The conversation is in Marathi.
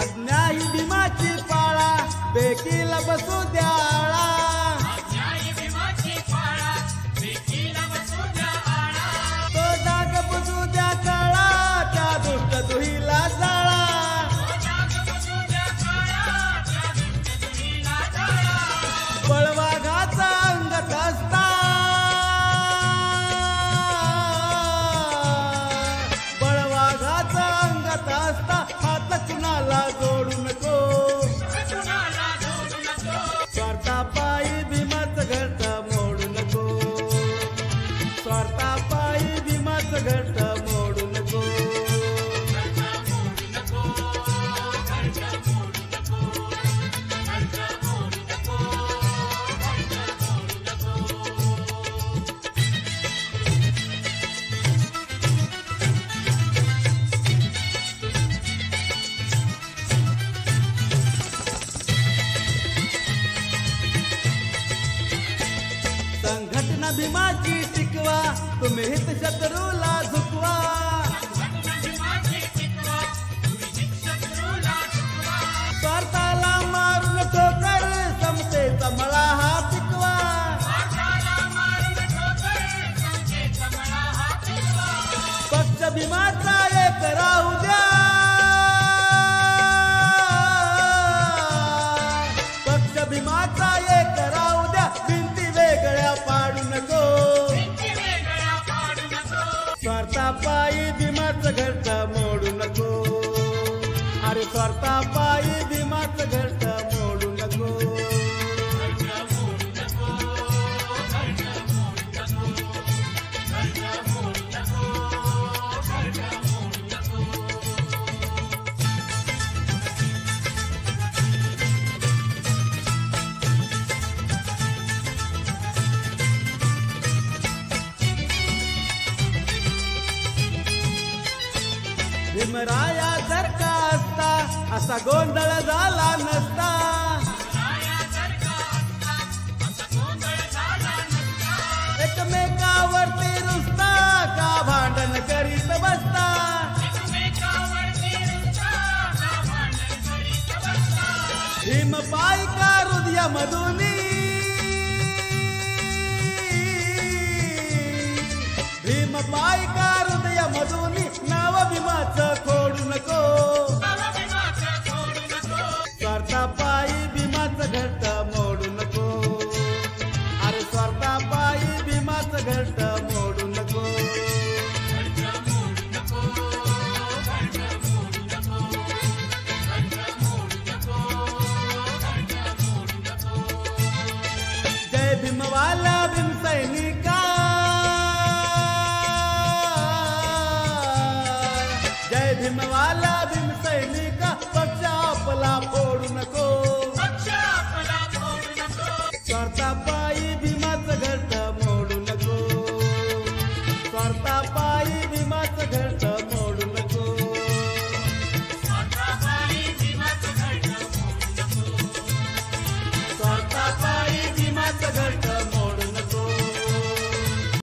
आज्ञा ही भीमाची पाळा बेकीला बसू द्याळा तो डाग बुजू द्या काळा त्या दुष्ट दुहीला जाळा बळवाघाचा अंगत असता बळवाघाचा अंगत असता हात कुणाला जोडू नको स्वार्थापायी भीमाचं घरट मोडू नको स्वार्थापायी भीमाचं घरट मोडू नको संघटना भीमाची टिकवा तुम्ही हित शत्रूला झुकवा स्वार्थाला मारून ठोकर समतेचा मळा हा पिकवा पक्ष भीमाचा एक राहू द्या पक्ष भीमाचा एक राहू द्या भिंती वेगळ्या पाडू नको स्वार्थापायी भीमाचं घरट मोडू नको अरे स्वार्थापायी भीमाचं घरट मोडू नको भीमराया जर का असता असा गोंधळ झाला नसता एकमेकावरती रुसता का भांडण करीत बसता भीम पाय का हृदय मधुनी भीम पाय का हृदय मधुनी नाव भीमाचं खोडू नको स्वार्थापायी भीमाचं घरट मोडू नको अरे स्वार्थापायी भीमाचं घरट मोडू नको जय भीमवाला